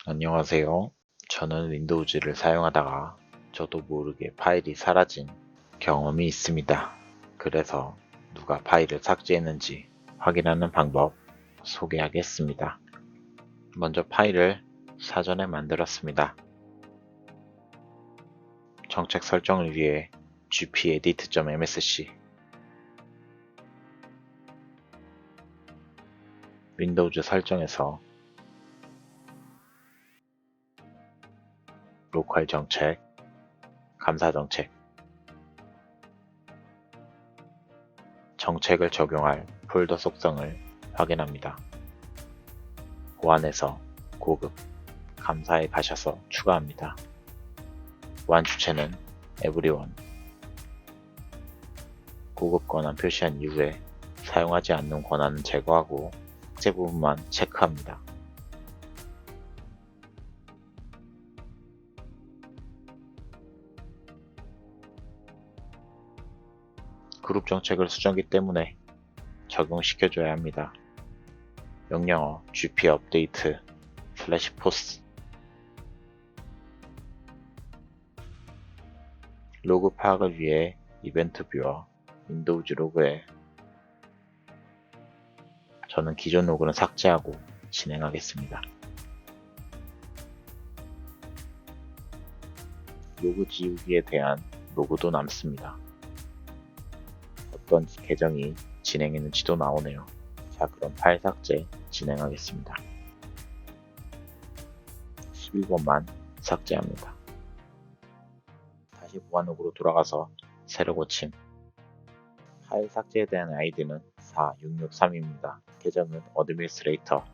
안녕하세요. 저는 윈도우즈를 사용하다가 저도 모르게 파일이 사라진 경험이 있습니다. 그래서 누가 파일을 삭제했는지 확인하는 방법 소개하겠습니다. 먼저 파일을 사전에 만들었습니다. 정책 설정을 위해 gpedit.msc 윈도우즈 설정에서 로컬 정책, 감사 정책, 정책을 적용할 폴더 속성을 확인합니다. 보안에서 고급, 감사에 가셔서 추가합니다. 보안 주체는 everyone. 고급 권한 표시한 이후에 사용하지 않는 권한은 제거하고 삭제 부분만 체크합니다. 그룹 정책을 수정기 때문에 적용시켜줘야 합니다. 명령어 gp update /post 로그 파악을 위해 이벤트 뷰어 윈도우즈 로그에 저는 기존 로그는 삭제하고 진행하겠습니다. 로그 지우기에 대한 로그도 남습니다. 어떤 계정이 진행했는지도 나오네요. 자, 그럼 파일 삭제 진행하겠습니다. 11번만 삭제합니다. 다시 보안 로그로 돌아가서 새로 고침. 파일 삭제에 대한 아이디는 4663입니다. 계정은 어드미니스트레이터.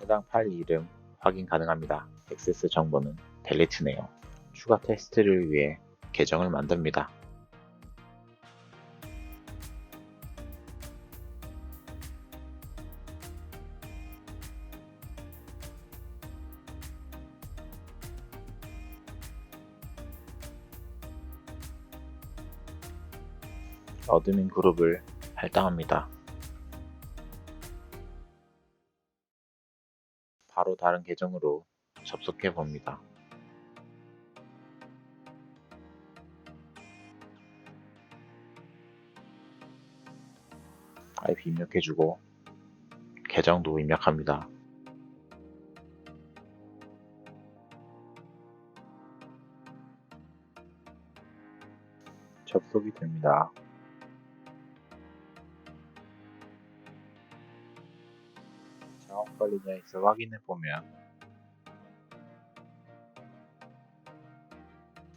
해당 파일 이름 확인 가능합니다. 액세스 정보는 델리트네요. 추가 테스트를 위해 계정을 만듭니다. 어드민 그룹을 할당합니다. 바로 다른 계정으로 접속해 봅니다. IP 입력해주고 계정도 입력합니다. 접속이 됩니다. 작업관리자에서 확인해보면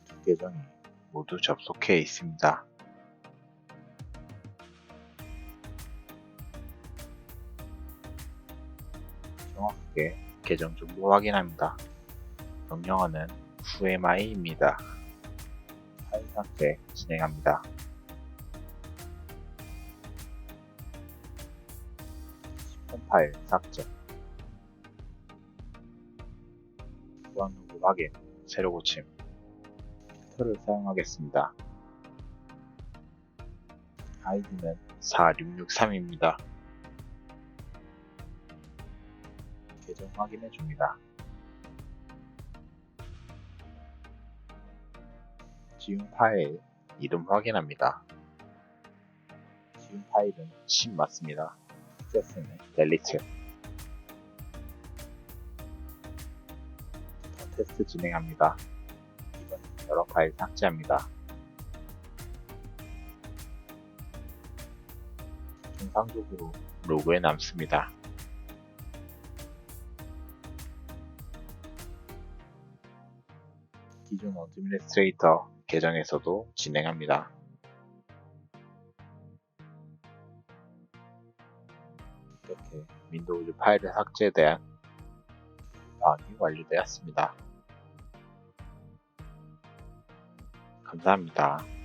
두 계정이 모두 접속해 있습니다. 정확하게 계정 정보 확인합니다. 명령어는 whoamI입니다. 파일 삭제 진행합니다. 10번 파일 삭제. 보안 로그 확인, 새로 고침. 필터를 사용하겠습니다. 아이디는 4663입니다. 계정 확인해 줍니다. 지운 파일 이름 확인합니다. 지운 파일은 10 맞습니다. 액세스는 델리트. 더 테스트 진행합니다. 이번 여러 파일 삭제합니다. 정상적으로 로그에 남습니다. 기존 어드미니스트레이터 계정에서도 진행합니다. 이렇게 윈도우즈 파일을 삭제에 대한 파악이 완료되었습니다. 감사합니다.